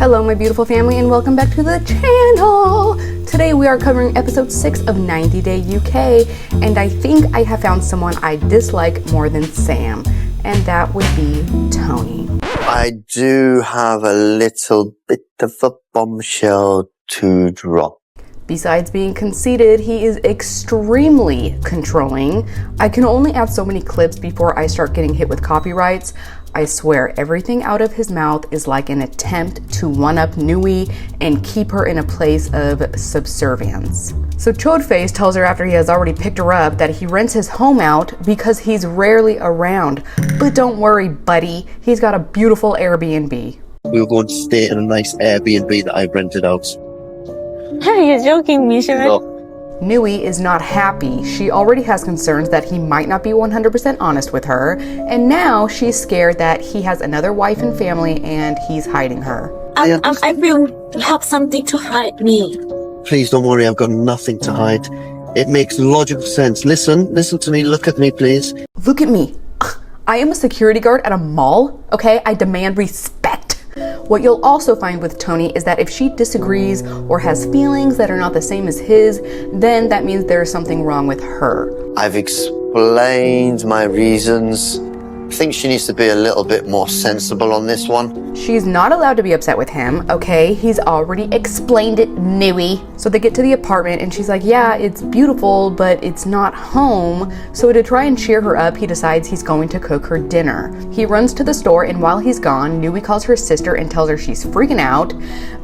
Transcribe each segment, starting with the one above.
Hello my beautiful family and welcome back to the channel. Today we are covering episode 6 of 90 Day UK and I think I have found someone I dislike more than Sam, and that would be Tony. I do have a little bit of a bombshell to drop. Besides being conceited, he is extremely controlling. I can only add so many clips before I start getting hit with copyrights. I swear everything out of his mouth is like an attempt to one-up Nui and keep her in a place of subservience. So Chodeface tells her after he has already picked her up that he rents his home out because he's rarely around. But don't worry, buddy, he's got a beautiful Airbnb. We were going to stay in a nice Airbnb that I rented out. You're joking me, sure? No. Nui is not happy. She already has concerns that he might not be 100% honest with her, and now she's scared that he has another wife and family and he's hiding her. I will have something to hide me. Please don't worry, I've got nothing to hide. It makes logical sense. Listen to me, look at me, please. Look at me. I am a security guard at a mall, okay? I demand respect. What you'll also find with Tony is that if she disagrees or has feelings that are not the same as his, then that means there's something wrong with her. I've explained my reasons. I think she needs to be a little bit more sensible on this one. She's not allowed to be upset with him, okay? He's already explained it, Nui. So they get to the apartment and she's like, yeah, it's beautiful, but it's not home. So to try and cheer her up, he decides he's going to cook her dinner. He runs to the store and while he's gone, Nui calls her sister and tells her she's freaking out.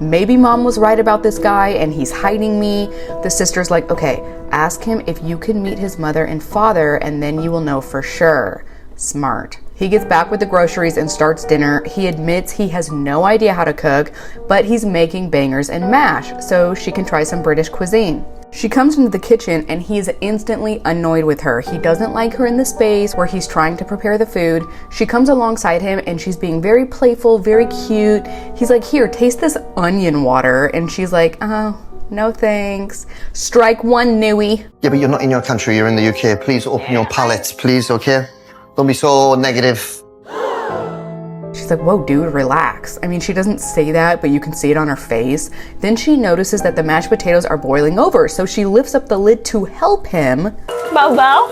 Maybe mom was right about this guy and he's hiding me. The sister's like, okay, ask him if you can meet his mother and father and then you will know for sure. Smart. He gets back with the groceries and starts dinner. He admits he has no idea how to cook, but he's making bangers and mash, so she can try some British cuisine. She comes into the kitchen and he's instantly annoyed with her. He doesn't like her in the space where he's trying to prepare the food. She comes alongside him and she's being very playful, very cute. He's like, here, taste this onion water. And she's like, oh, no thanks. Strike one, Nui. Yeah, but you're not in your country, you're in the UK. Please open your palates, please, okay? Don't be so negative. She's like, whoa, dude, relax. I mean, she doesn't say that, but you can see it on her face. Then she notices that the mashed potatoes are boiling over, so she lifts up the lid to help him. Bao.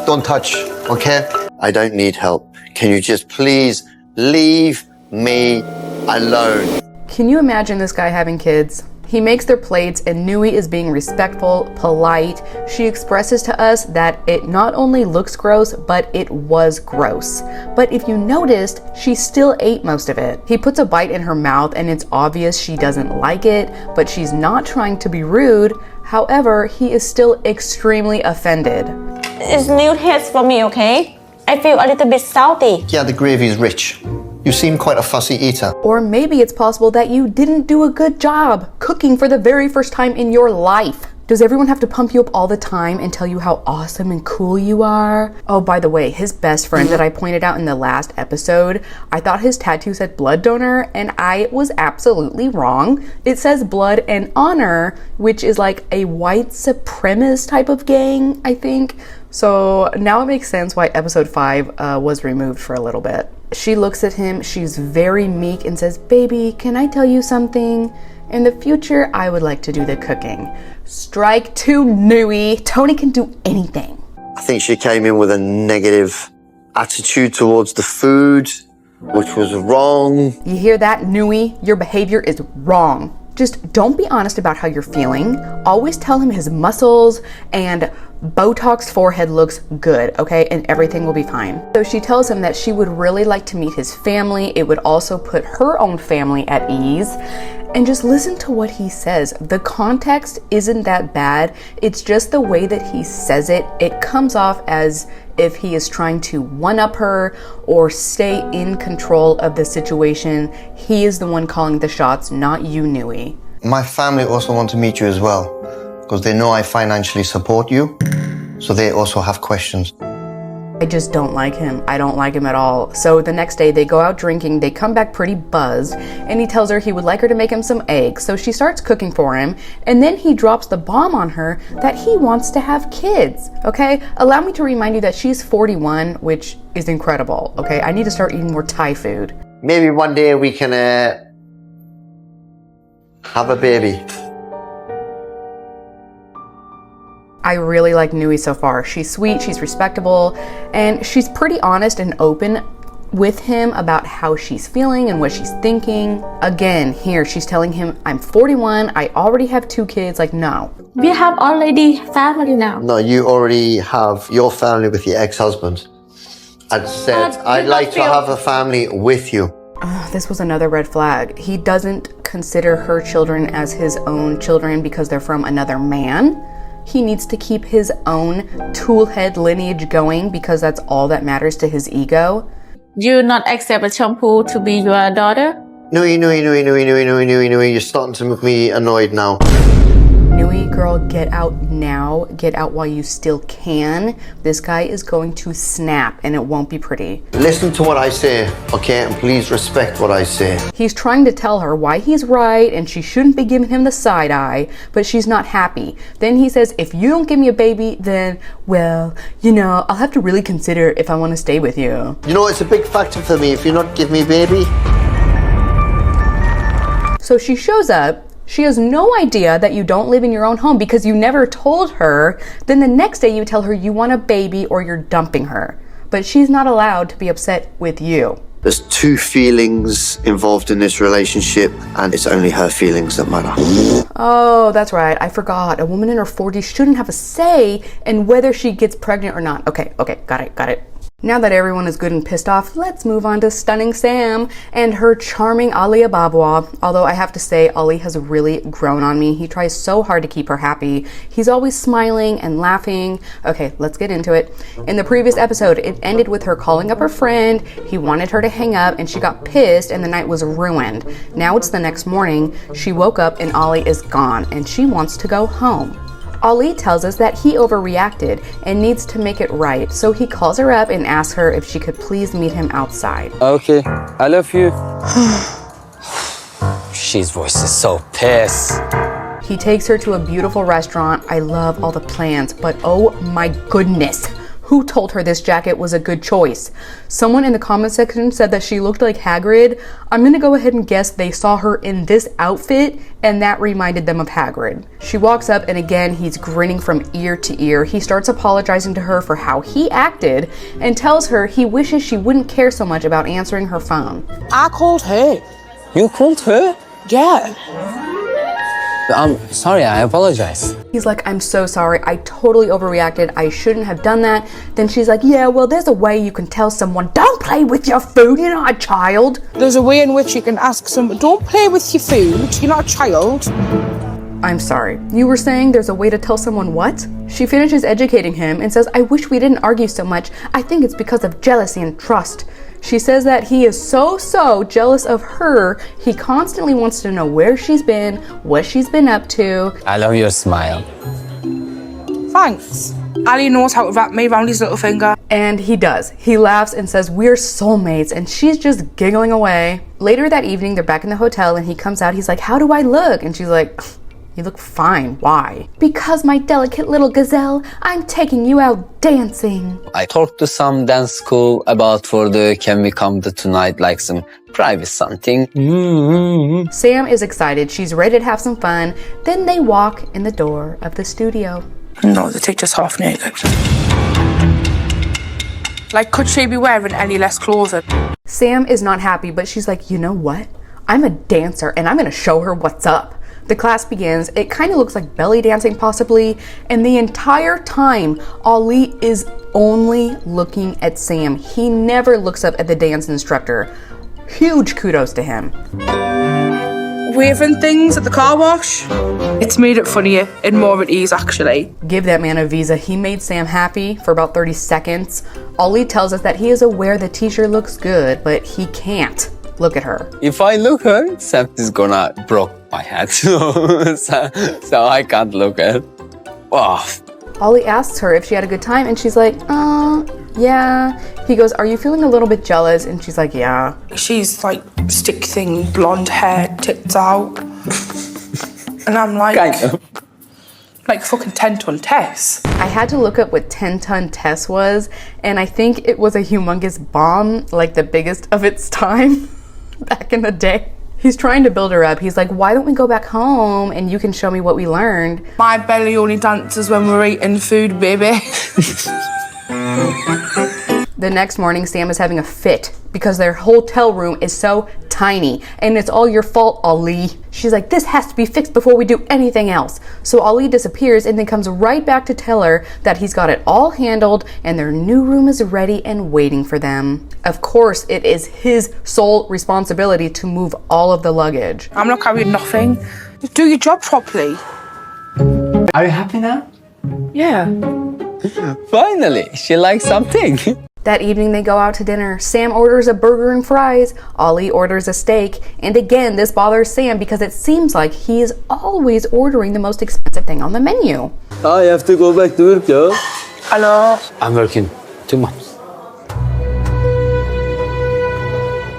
Don't touch, okay? I don't need help. Can you just please leave me alone? Can you imagine this guy having kids? He makes their plates and Nui is being respectful, polite. She expresses to us that it not only looks gross, but it was gross. But if you noticed, she still ate most of it. He puts a bite in her mouth and it's obvious she doesn't like it, but she's not trying to be rude. However, he is still extremely offended. It's new taste for me, okay? I feel a little bit salty. Yeah, the gravy's rich. You seem quite a fussy eater. Or maybe it's possible that you didn't do a good job cooking for the very first time in your life. Does everyone have to pump you up all the time and tell you how awesome and cool you are? Oh, by the way, his best friend that I pointed out in the last episode, I thought his tattoo said blood donor and I was absolutely wrong. It says blood and honor, which is like a white supremacist type of gang, I think. So now it makes sense why episode 5 was removed for a little bit. She looks at him, she's very meek and says, baby, can I tell you something? In the future, I would like to do the cooking. Strike two, Nui. Tony can do anything. I think she came in with a negative attitude towards the food, which was wrong. You hear that, Nui? Your behavior is wrong. Just don't be honest about how you're feeling. Always tell him his muscles and Botox forehead looks good, okay? And everything will be fine. So she tells him that she would really like to meet his family. It would also put her own family at ease. And just listen to what he says. The context isn't that bad. It's just the way that he says it. It comes off as if he is trying to one-up her or stay in control of the situation. He is the one calling the shots, not you, Nui. My family also want to meet you as well, because they know I financially support you, so they also have questions. I just don't like him. I don't like him at all. So the next day they go out drinking, they come back pretty buzzed, and he tells her he would like her to make him some eggs. So she starts cooking for him, and then he drops the bomb on her that he wants to have kids, okay? Allow me to remind you that she's 41, which is incredible, okay? I need to start eating more Thai food. Maybe one day we can have a baby. I really like Nui so far. She's sweet, she's respectable, and she's pretty honest and open with him about how she's feeling and what she's thinking. Again, here she's telling him, I'm 41, I already have 2 kids. Like, no. We have already family now. No, you already have your family with your ex-husband. I said, I'd like to have a family with you. This was another red flag. He doesn't consider her children as his own children because they're from another man. He needs to keep his own toolhead lineage going because that's all that matters to his ego. You not accept a shampoo to be your daughter? Nui. You're starting to make me annoyed now. Nui, girl, get out now. Get out while you still can. This guy is going to snap and it won't be pretty. Listen to what I say, okay? And please respect what I say. He's trying to tell her why he's right and she shouldn't be giving him the side eye, but she's not happy. Then he says, if you don't give me a baby, then, well, you know, I'll have to really consider if I want to stay with you. You know, it's a big factor for me if you're not giving me a baby. So she shows up. She has no idea that you don't live in your own home because you never told her. Then the next day you tell her you want a baby or you're dumping her. But she's not allowed to be upset with you. There's 2 feelings involved in this relationship, and it's only her feelings that matter. Oh, that's right. I forgot. A woman in her 40s shouldn't have a say in whether she gets pregnant or not. Okay, got it. Now that everyone is good and pissed off, let's move on to stunning Sam and her charming Ali Ababwa. Although I have to say, Ali has really grown on me. He tries so hard to keep her happy. He's always smiling and laughing. Okay, let's get into it. In the previous episode, it ended with her calling up her friend. He wanted her to hang up and she got pissed and the night was ruined. Now it's the next morning. She woke up and Ali is gone and she wants to go home. Ali tells us that he overreacted and needs to make it right, so he calls her up and asks her if she could please meet him outside. Okay, I love you. She's voice is so pissed. He takes her to a beautiful restaurant. I love all the plans, but oh my goodness, who told her this jacket was a good choice? Someone in the comment section said that she looked like Hagrid. I'm gonna go ahead and guess they saw her in this outfit and that reminded them of Hagrid. She walks up and again, he's grinning from ear to ear. He starts apologizing to her for how he acted and tells her he wishes she wouldn't care so much about answering her phone. I called her. You called her? Yeah. I'm sorry, I apologize. He's like, I'm so sorry, I totally overreacted, I shouldn't have done that. Then she's like, yeah, well, there's a way you can tell someone, don't play with your food, you're not a child. There's a way in which you can ask someone, don't play with your food, you're not a child. I'm sorry, you were saying there's a way to tell someone what? She finishes educating him and says, I wish we didn't argue so much. I think it's because of jealousy and trust. She says that he is so jealous of her. He constantly wants to know where she's been, what she's been up to. I love your smile. Thanks. Ali knows how to wrap me around his little finger. And he does. He laughs and says, we're soulmates, and she's just giggling away. Later that evening, they're back in the hotel and he comes out. He's like, how do I look? And she's like, you look fine. Why? Because, my delicate little gazelle, I'm taking you out dancing. I talked to some dance school about for the can we come to tonight, like some private something. Sam is excited. She's ready to have some fun. Then they walk in the door of the studio. No, the teacher's half naked. Like, could she be wearing any less clothing? Sam is not happy, but she's like, you know what? I'm a dancer and I'm gonna show her what's up. The class begins. It kind of looks like belly dancing possibly, and the entire time Ali is only looking at Sam. He never looks up at the dance instructor. Huge kudos to him. Waving things at the car wash. It's made it funnier and more at ease, actually. Give that man a visa. He made Sam happy for about 30 seconds. Ali tells us that he is aware the t-shirt looks good, but he can't look at her. If I look her, Sam is gonna broke my head. so I can't look at. Oh. Ali asks her if she had a good time and she's like, yeah. He goes, are you feeling a little bit jealous? And she's like, yeah. She's like stick thing, blonde hair, tits out. And I'm like, Kind of. Like fucking 10-ton Tess. I had to look up what 10-ton Tess was, and I think it was a humongous bomb, like the biggest of its time back in the day. He's trying to build her up. He's like, why don't we go back home and you can show me what we learned? My belly only dances when we're eating food, baby. The next morning, Sam is having a fit because their hotel room is so tiny and it's all your fault, Ali. She's like, this has to be fixed before we do anything else. So Ali disappears and then comes right back to tell her that he's got it all handled and their new room is ready and waiting for them. Of course, it is his sole responsibility to move all of the luggage. I'm not carrying nothing. Do your job properly. Are you happy now? Yeah. Finally, she likes something. That evening they go out to dinner. Sam orders a burger and fries. Ollie orders a steak. And again, this bothers Sam because it seems like he is always ordering the most expensive thing on the menu. I have to go back to work, yo. Hello. I'm working 2 months.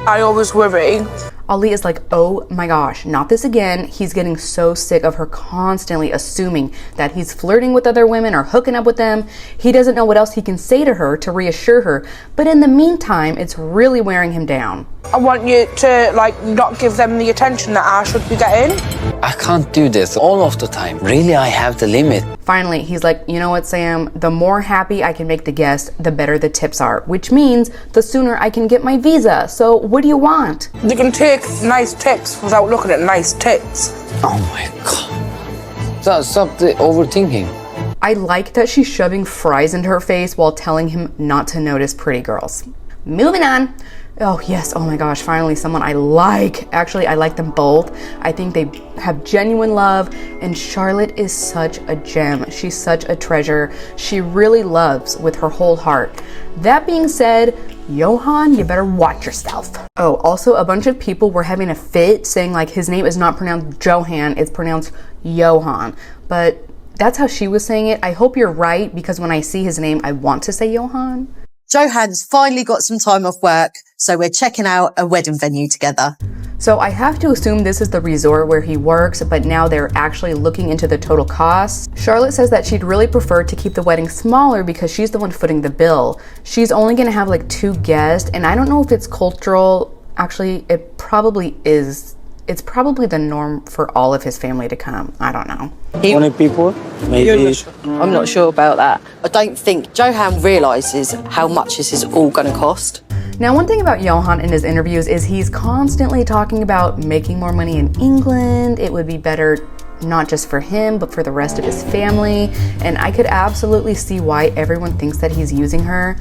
I always worry. Ali is like, oh my gosh, not this again. He's getting so sick of her constantly assuming that he's flirting with other women or hooking up with them. He doesn't know what else he can say to her to reassure her. But in the meantime, it's really wearing him down. I want you to, not give them the attention that I should be getting. I can't do this all of the time. Really, I have the limit. Finally, he's like, you know what, Sam? The more happy I can make the guest, the better the tips are, which means the sooner I can get my visa. So what do you want? You can take nice tips without looking at nice tits. Oh my God. Stop the overthinking. I like that she's shoving fries into her face while telling him not to notice pretty girls. Moving on. Oh yes, oh my gosh, finally someone I like. Actually, I like them both. I think they have genuine love, and Charlotte is such a gem. She's such a treasure. She really loves with her whole heart. That being said, Johan, you better watch yourself. Oh, also a bunch of people were having a fit saying like his name is not pronounced Johan, it's pronounced Johan. But that's how she was saying it. I hope you're right because when I see his name, I want to say Johan. Johan's finally got some time off work, so we're checking out a wedding venue together. So I have to assume this is the resort where he works, but now they're actually looking into the total costs. Charlotte says that she'd really prefer to keep the wedding smaller because she's the one footing the bill. She's only gonna have like 2 guests, and I don't know if it's cultural. Actually, it probably is. It's probably the norm for all of his family to come. I don't know. 20 people, maybe. I'm not sure about that. I don't think Johan realises how much this is all going to cost. Now, one thing about Johan in his interviews is he's constantly talking about making more money in England. It would be better not just for him, but for the rest of his family. And I could absolutely see why everyone thinks that he's using her.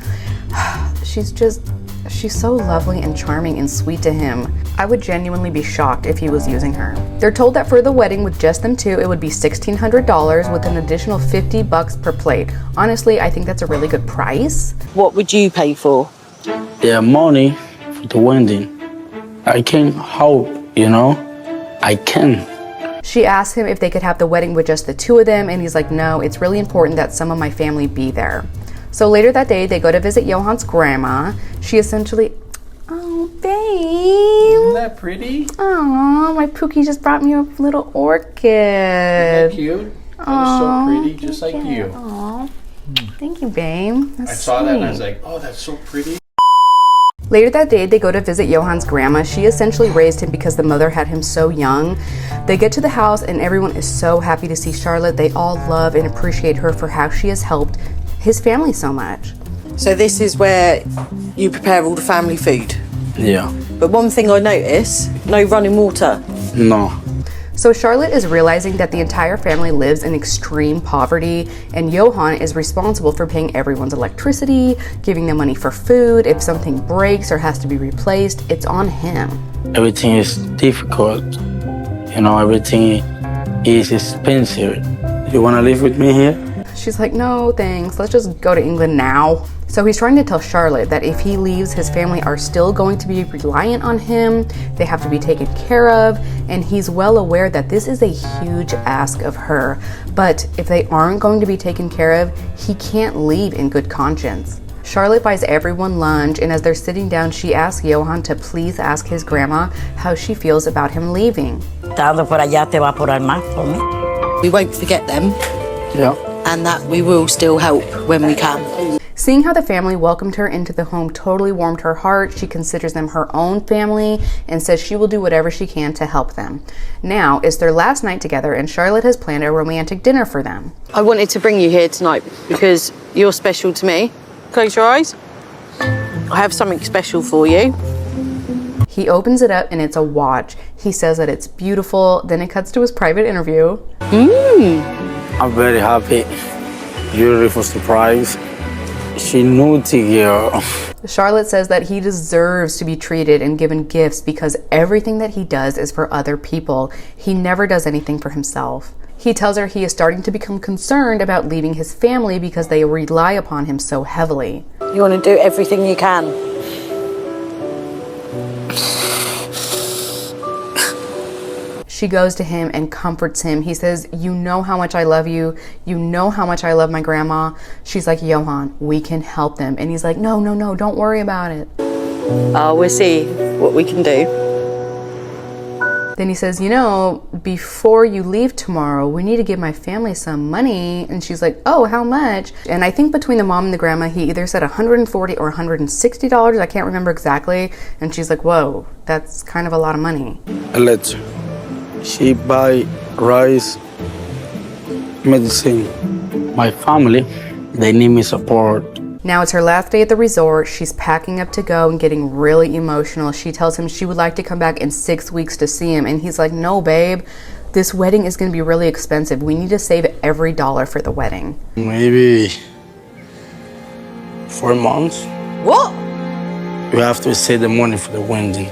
She's so lovely and charming and sweet to him. I would genuinely be shocked if he was using her. They're told that for the wedding with just them two, it would be $1,600 with an additional $50 per plate. Honestly, I think that's a really good price. What would you pay for? Their money for the wedding. I can help, I can. She asked him if they could have the wedding with just the 2 of them, and he's like, no, it's really important that some of my family be there. So later that day, they go to visit Johan's grandma. She essentially, oh, babe. Isn't that pretty? Oh, my Pookie just brought me a little orchid. Isn't that cute? That is so pretty, just like you. Oh, thank you, babe. That's I saw that and I was sweet. like, oh, that's so pretty. Later that day, they go to visit Johan's grandma. She essentially raised him because the mother had him so young. They get to the house and everyone is so happy to see Charlotte. They all love and appreciate her for how she has helped his family so much. So this is where you prepare all the family food? Yeah. But one thing I notice, no running water. No. So Charlotte is realizing that the entire family lives in extreme poverty, and Johan is responsible for paying everyone's electricity, giving them money for food. If something breaks or has to be replaced, it's on him. Everything is difficult. Everything is expensive. You want to live with me here? She's like, no, thanks. Let's just go to England now. So he's trying to tell Charlotte that if he leaves, his family are still going to be reliant on him. They have to be taken care of. And he's well aware that this is a huge ask of her. But if they aren't going to be taken care of, he can't leave in good conscience. Charlotte buys everyone lunch, and as they're sitting down, she asks Johan to please ask his grandma how she feels about him leaving. We won't forget them. Yeah. And that we will still help when we can. Seeing how the family welcomed her into the home totally warmed her heart. She considers them her own family and says she will do whatever she can to help them. Now, it's their last night together and Charlotte has planned a romantic dinner for them. I wanted to bring you here tonight because you're special to me. Close your eyes. I have something special for you. He opens it up and it's a watch. He says that it's beautiful. Then it cuts to his private interview. I'm very happy. Beautiful surprise. She naughty girl. Charlotte says that he deserves to be treated and given gifts because everything that he does is for other people. He never does anything for himself. He tells her he is starting to become concerned about leaving his family because they rely upon him so heavily. You want to do everything you can. She goes to him and comforts him. He says, you know how much I love you. You know how much I love my grandma. She's like, Johan, we can help them. And he's like, no, don't worry about it. We'll see what we can do. Then he says, you know, before you leave tomorrow, we need to give my family some money. And she's like, oh, how much? And I think between the mom and the grandma, he either said $140 or $160. I can't remember exactly. And she's like, whoa, that's kind of a lot of money. Let's. She buy rice, medicine. My family, they need me support. Now it's her last day at the resort. She's packing up to go and getting really emotional. She tells him she would like to come back in 6 weeks to see him. And he's like, no, babe, this wedding is going to be really expensive. We need to save every dollar for the wedding. Maybe 4 months. What? You have to save the money for the wedding.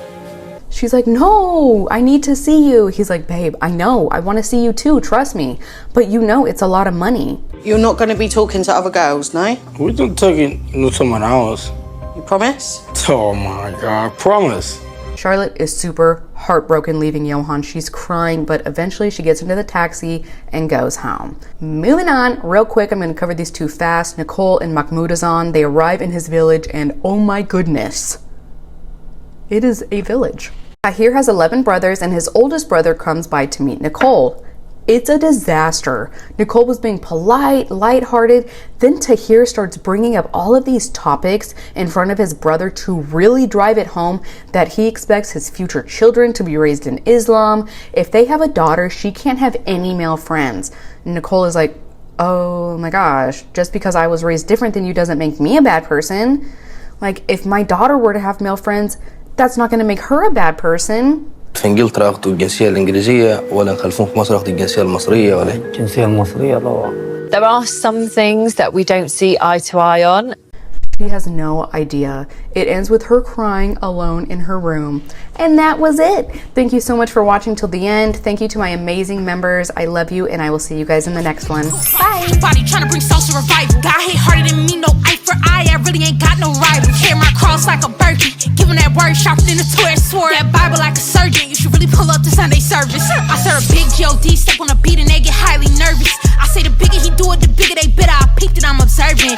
She's like, no, I need to see you. He's like, babe, I know. I want to see you too. Trust me. But you know it's a lot of money. You're not going to be talking to other girls, no? We're not talking to someone else. You promise? Oh my God, promise. Charlotte is super heartbroken leaving Johan. She's crying, but eventually she gets into the taxi and goes home. Moving on, real quick, I'm going to cover these two fast. Nicole and MahmoudAzan, they arrive in his village and oh my goodness, it is a village. Taher has 11 brothers and his oldest brother comes by to meet Nicole. It's a disaster. Nicole was being polite, lighthearted. Then Taher starts bringing up all of these topics in front of his brother to really drive it home that he expects his future children to be raised in Islam. If they have a daughter, she can't have any male friends. Nicole is like, oh my gosh, just because I was raised different than you doesn't make me a bad person. Like, if my daughter were to have male friends, that's not going to make her a bad person. في انجلترا اخذوا الجنسيه الانجليزيه ولا نخلفون في مصر اخذوا الجنسيه المصريه ولا الجنسيه المصريه طبعا. There are some things that we don't see eye to eye on. She has no idea. It ends with her crying alone in her room. And that was it. Thank you so much for watching till the end. Thank you to my amazing members. I love you and I will see you guys in the next one. Bye. Body trying to bring social revival. God hate harder than me, no eye for eye. I really ain't got no rival. Carry my cross like a Birkin. Give him that word sharper than a two-edged sword. That Bible like a surgeon. You should really pull up to Sunday service. I serve a big G.O.D. Step on a beat and they get highly nervous. I say the bigger he do it, the bigger they bit. I peeked it, I'm observing.